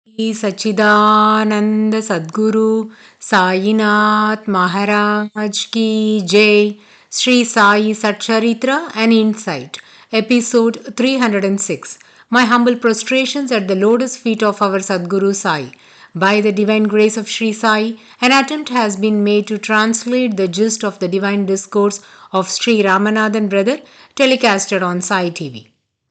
श्री सच्चिदानंद सद्गुरु साईनाथ महाराज की जय. Sri Sai Satcharitra, an insight. Episode 306. My humble prostrations at the lotus feet of our Sadguru Sai. By the divine grace of Sri Sai, an attempt has been made to translate the gist of the divine discourse of Sri Ramanathan brother, telecasted on Sai TV.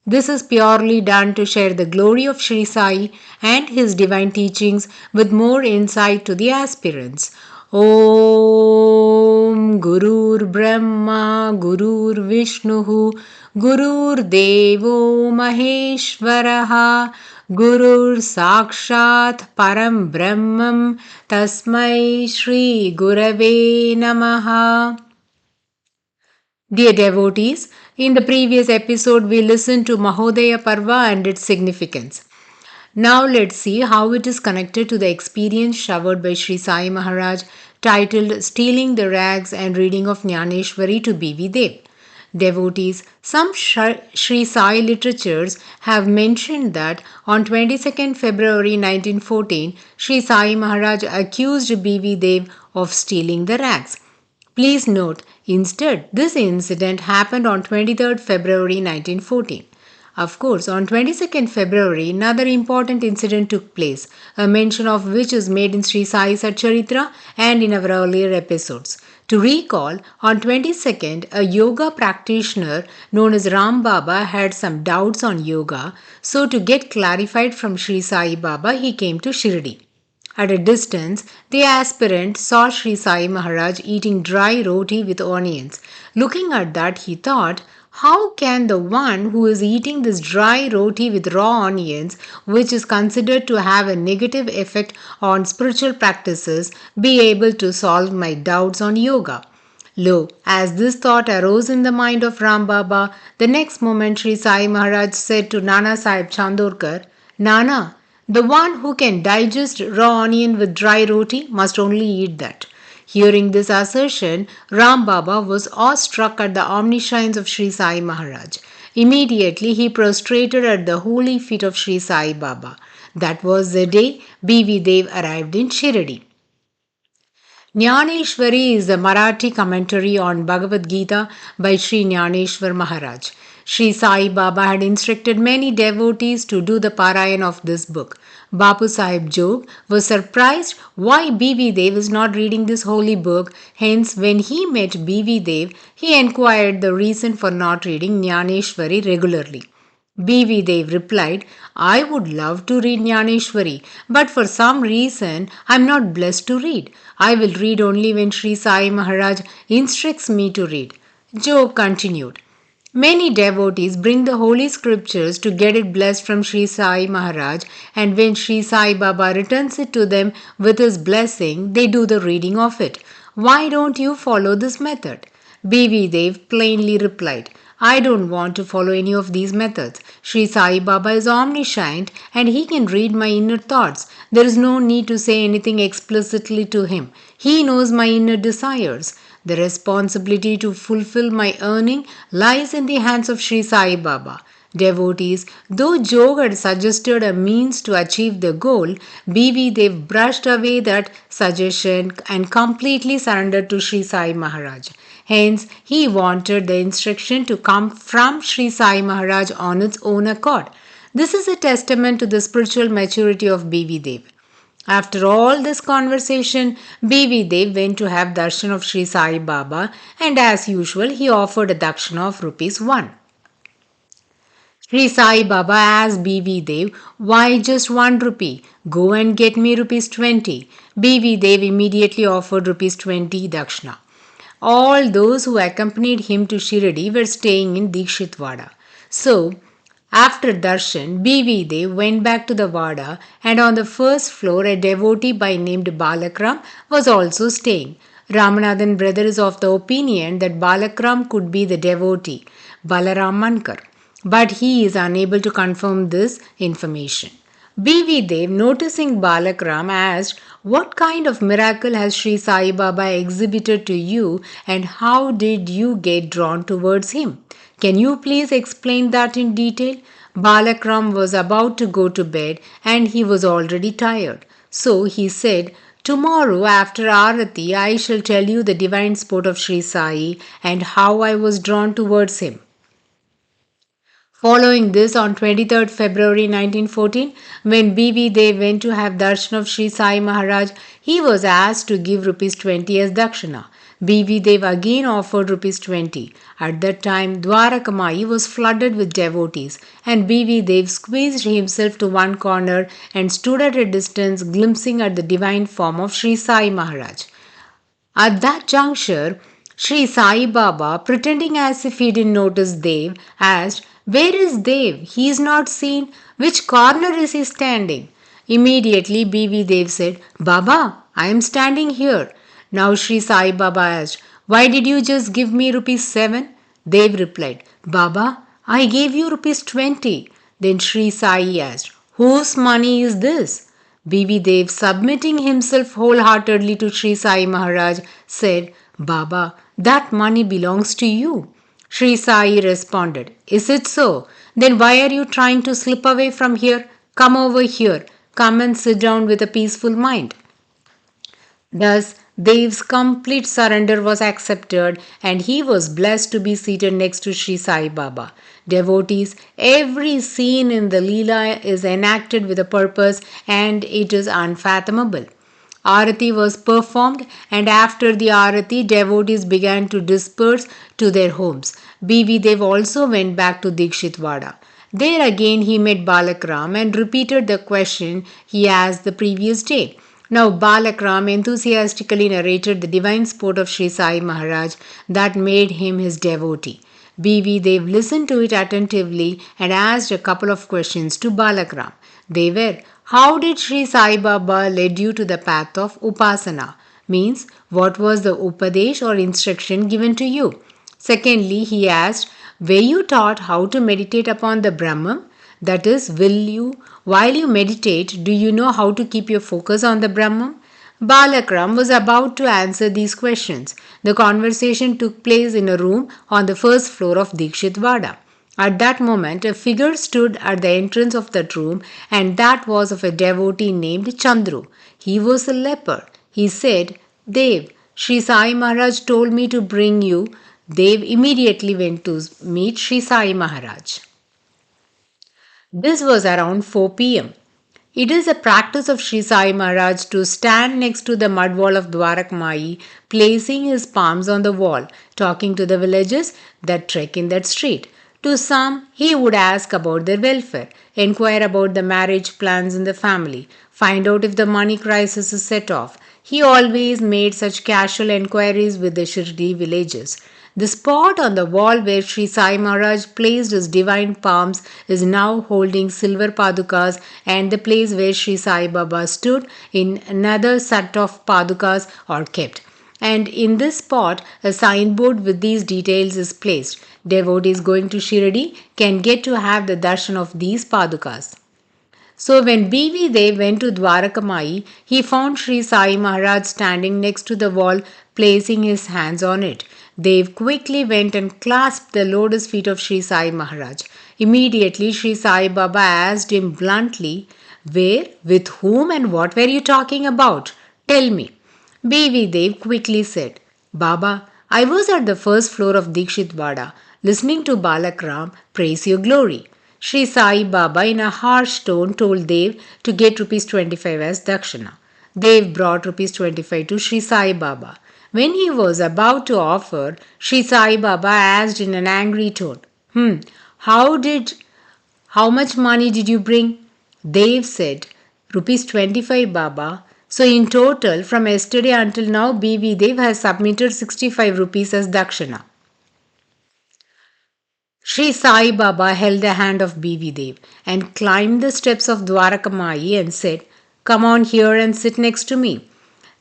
This is purely done to share the glory of Sri Sai and his divine teachings with more insight to the aspirants. Om Gurur Brahma Gurur Vishnuhu Gurur Devo Maheshwaraha Gurur Sakshat Param Brahmam Tasmai Shri Gurave Namaha. Dear devotees, in the previous episode we listened to Mahodaya Parva and its significance. Now let's see how it is connected to the experience showered by Sri Sai Maharaj titled Stealing the Rags and Reading of Jnaneshwari to B.V. Dev. Devotees, some Sri Sai literatures have mentioned that on 22nd February 1914, Sri Sai Maharaj accused B.V. Dev of stealing the rags. Please note, instead, this incident happened on 23rd February 1914. Of course, on 22nd February, another important incident took place, a mention of which is made in Sri Sai SATCHARITRA and in our earlier episodes. To recall, on 22nd, a yoga practitioner known as Ram Baba had some doubts on yoga, so to get clarified from Sri Sai Baba, he came to Shirdi. At a distance, the aspirant saw Sri Sai Maharaj eating dry roti with onions. Looking at that, he thought, how can the one who is eating this dry roti with raw onions, which is considered to have a negative effect on spiritual practices, be able to solve my doubts on yoga? Lo, as this thought arose in the mind of Ram Baba, the next moment Sri Sai Maharaj said to Nana Sahib Chandorkar, Nana, the one who can digest raw onion with dry roti must only eat that. Hearing this assertion, Ram Baba was awestruck at the omniscience of Sri Sai Maharaj. Immediately he prostrated at the holy feet of Sri Sai Baba. That was the day B.V. Dev arrived in Shirdi. Jnaneshwari is a Marathi commentary on Bhagavad Gita by Sri Jnaneshwar Maharaj. Sri Sai Baba had instructed many devotees to do the parayan of this book. Bapu Sahib Jog was surprised why B.V. Dev is not reading this holy book. Hence, when he met B.V. Dev, he inquired the reason for not reading Jnaneshwari regularly. B.V. Dev replied, I would love to read Jnaneshwari, but for some reason I am not blessed to read. I will read only when Sri Sai Maharaj instructs me to read. Jog continued. Many devotees bring the holy scriptures to get it blessed from Sri Sai Maharaj, and when Sri Sai Baba returns it to them with his blessing, they do the reading of it. Why don't you follow this method? B.V. Dev plainly replied, I don't want to follow any of these methods. Sri Sai Baba is omniscient and he can read my inner thoughts. There is no need to say anything explicitly to him. He knows my inner desires. The responsibility to fulfill my earning lies in the hands of Sri Sai Baba. Devotees, though Jog had suggested a means to achieve the goal, B.V. Dev brushed away that suggestion and completely surrendered to Sri Sai Maharaj. Hence, he wanted the instruction to come from Sri Sai Maharaj on its own accord. This is a testament to the spiritual maturity of B.V. Dev. After all this conversation, B.V. Dev went to have darshan of Sri Sai Baba, and as usual he offered a dakshina of ₹1. Sri Sai Baba asked B.V. Dev, why just ₹1? Go and get me ₹20. B.V. Dev immediately offered ₹20 dakshina. All those who accompanied him to Shirdi were staying in Dikshit Vada. So, after darshan, B.V. Dev went back to the Vada, and on the first floor a devotee by named Balakram was also staying. Ramanathan brother is of the opinion that Balakram could be the devotee, Balaram Mankar, but he is unable to confirm this information. B.V. Dev, noticing Balakram, asked, what kind of miracle has Sri Sai Baba exhibited to you and how did you get drawn towards him? Can you please explain that in detail? Balakram was about to go to bed and he was already tired. So he said, "Tomorrow after Arati, I shall tell you the divine sport of Sri Sai and how I was drawn towards him." Following this, on 23rd February 1914, when B.V. Dev went to have darshan of Sri Sai Maharaj, he was asked to give rupees 20 as dakshina. B.V. Dev again offered rupees 20. At that time, Dwarakamai was flooded with devotees, and B.V. Dev squeezed himself to one corner and stood at a distance, glimpsing at the divine form of Sri Sai Maharaj. At that juncture, Sri Sai Baba, pretending as if he didn't notice Dev, asked, "Where is Dev? He is not seen. Which corner is he standing?" Immediately, B.V. Dev said, "Baba, I am standing here." Now Sri Sai Baba asked, "Why did you just give me rupees 7? Dev replied, "Baba, I gave you rupees 20. Then Sri Sai asked, "Whose money is this?" B.V. Dev, submitting himself wholeheartedly to Sri Sai Maharaj, said, "Baba, that money belongs to you." Sri Sai responded, "Is it so? Then why are you trying to slip away from here? Come over here. Come and sit down with a peaceful mind." Thus, Dev's complete surrender was accepted and he was blessed to be seated next to Sri Sai Baba. Devotees, every scene in the Leela is enacted with a purpose and it is unfathomable. Arati was performed, and after the Arati, devotees began to disperse to their homes. B.V. Dev also went back to Dikshitwada. There again he met Balakram and repeated the question he asked the previous day. Now Balakram enthusiastically narrated the divine sport of Sri Sai Maharaj that made him his devotee. B.V. Dev listened to it attentively and asked a couple of questions to Balakram. They were, "How did Sri Sai Baba lead you to the path of Upasana?" Means, what was the Upadesh or instruction given to you? Secondly, he asked, "Were you taught how to meditate upon the Brahman? That is, while you meditate, do you know how to keep your focus on the Brahman?" Balakram was about to answer these questions. The conversation took place in a room on the first floor of Dikshitwada. At that moment, a figure stood at the entrance of that room, and that was of a devotee named Chandru. He was a leper. He said, "Dev, Sri Sai Maharaj told me to bring you." Dev immediately went to meet Sri Sai Maharaj. This was around 4 p.m. It is a practice of Sri Sai Maharaj to stand next to the mud wall of Dwarakmai, placing his palms on the wall, talking to the villagers that trek in that street. To some, he would ask about their welfare, inquire about the marriage plans in the family, find out if the money crisis is set off. He always made such casual enquiries with the Shirdi villagers. The spot on the wall where Sri Sai Maharaj placed his divine palms is now holding silver padukas, and the place where Sri Sai Baba stood in another set of padukas are kept. And in this spot, a signboard with these details is placed. Devotees going to Shirdi can get to have the darshan of these padukas. So when B.V. Dev went to Dwarakamai, he found Sri Sai Maharaj standing next to the wall, placing his hands on it. Dev quickly went and clasped the lotus feet of Sri Sai Maharaj. Immediately Sri Sai Baba asked him bluntly, "Where, with whom and what were you talking about? Tell me." B.V. Dev quickly said, "Baba, I was at the first floor of Dikshitwada, listening to Balakram praise your glory." Sri Sai Baba in a harsh tone told Dev to get rupees 25 as dakshina. Dev brought rupees 25 to Sri Sai Baba. When he was about to offer, Sri Sai Baba asked in an angry tone, how much money did you bring?" Dev said, "Rupees 25, Baba." So in total, from yesterday until now, B.V. Dev has submitted 65 rupees as dakshina. Sri Sai Baba held the hand of B.V. Dev and climbed the steps of Dwarakamai and said, "Come on here and sit next to me."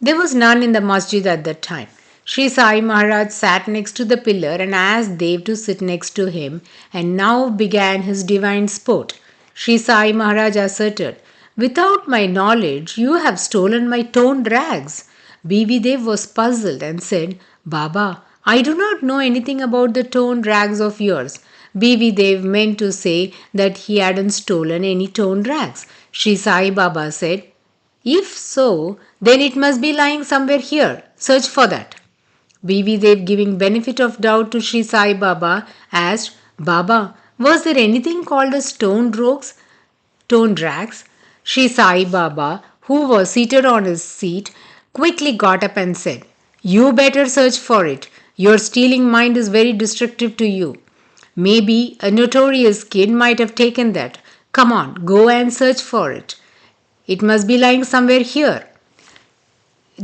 There was none in the masjid at that time. Sri Sai Maharaj sat next to the pillar and asked Dev to sit next to him, and now began his divine sport. Sri Sai Maharaj asserted, "Without my knowledge, you have stolen my toned rags." B.V. Dev was puzzled and said, "Baba, I do not know anything about the toned rags of yours. B.V. Dev meant to say that he hadn't stolen any toned rags. Sri Sai Baba said, "If so, then it must be lying somewhere here. Search for that." B.V. Dev, giving benefit of doubt to Sri Sai Baba, asked, "Baba, was there anything called as toned rags?" Sri Sai Baba, who was seated on his seat, quickly got up and said, "You better search for it. Your stealing mind is very destructive to you. Maybe a notorious kid might have taken that. Come on, go and search for it. It must be lying somewhere here."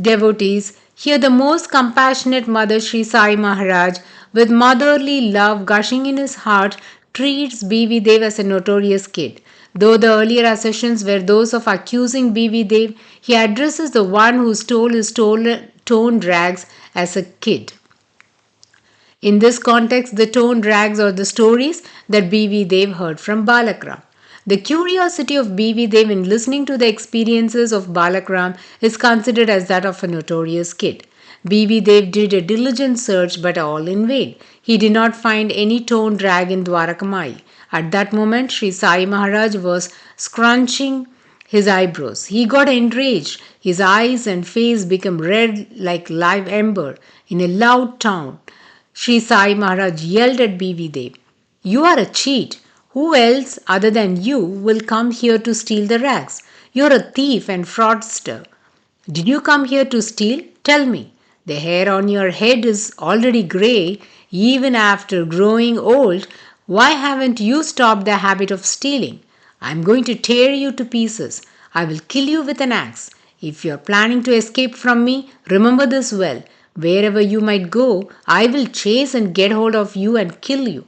Devotees, here the most compassionate Mother Sri Sai Maharaj, with motherly love gushing in his heart, treats B.V. Dev as a notorious kid. Though the earlier assertions were those of accusing B.V. Dev, he addresses the one who stole his toned rags as a kid. In this context, the toned rags are the stories that B.V. Dev heard from Balakram. The curiosity of B.V. Dev in listening to the experiences of Balakram is considered as that of a notorious kid. B.V. Dev did a diligent search, but all in vain. He did not find any toned rag in Dwarakamai. At that moment, Sri Sai Maharaj was scrunching his eyebrows. He got enraged. His eyes and face became red like live ember. In a loud tone, Sri Sai Maharaj yelled at B.V. Dev, "You are a cheat. Who else other than you will come here to steal the rags? You're a thief and fraudster. Did you come here to steal? Tell me. The hair on your head is already grey. Even after growing old, why haven't you stopped the habit of stealing? I'm going to tear you to pieces. I will kill you with an axe. If you're planning to escape from me, remember this well. Wherever you might go, I will chase and get hold of you and kill you."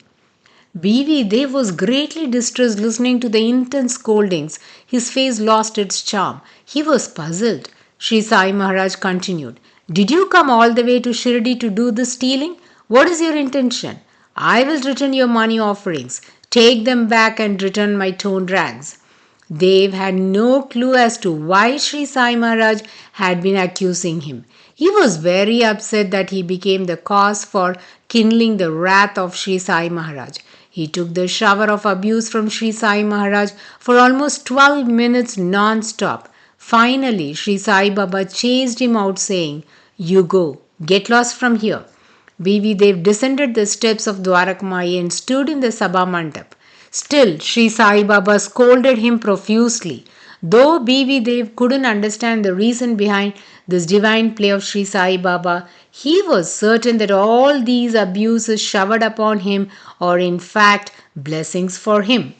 B.V. Dev was greatly distressed listening to the intense scoldings. His face lost its charm. He was puzzled. Sri Sai Maharaj continued, "Did you come all the way to Shirdi to do this stealing? What is your intention? I will return your money offerings. Take them back and return my toned rags." Dev had no clue as to why Sri Sai Maharaj had been accusing him. He was very upset that he became the cause for kindling the wrath of Sri Sai Maharaj. He took the shower of abuse from Sri Sai Maharaj for almost 12 minutes non-stop. Finally, Sri Sai Baba chased him out saying, "You go, get lost from here." B.V. Dev descended the steps of Dwarakmai and stood in the Sabha Mandap. Still, Sri Sai Baba scolded him profusely. Though B.V. Dev couldn't understand the reason behind this divine play of Sri Sai Baba, he was certain that all these abuses showered upon him are in fact blessings for him.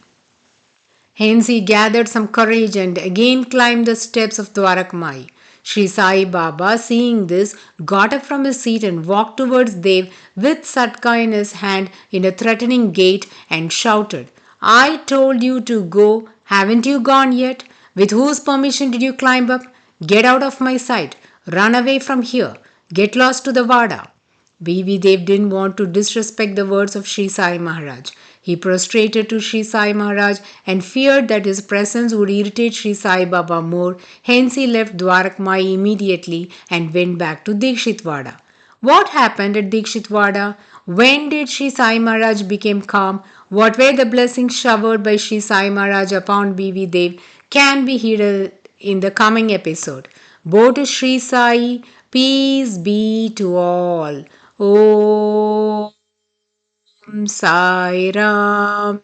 Hence he gathered some courage and again climbed the steps of Dwarakmai. Sri Sai Baba, seeing this, got up from his seat and walked towards Dev with Satka in his hand in a threatening gait and shouted, "I told you to go. Haven't you gone yet? With whose permission did you climb up? Get out of my sight. Run away from here. Get lost to the Vada." B.V. Dev didn't want to disrespect the words of Sri Sai Maharaj. He prostrated to Sri Sai Maharaj and feared that his presence would irritate Sri Sai Baba more. Hence he left Dwarakmai immediately and went back to Dikshitwada. What happened at Dikshitwada? When did Sri Sai Maharaj become calm? What were the blessings showered by Sri Sai Maharaj upon B.V. Dev can be heard in the coming episode. Bo to Sri Sai, peace be to all. Om Sai Ram.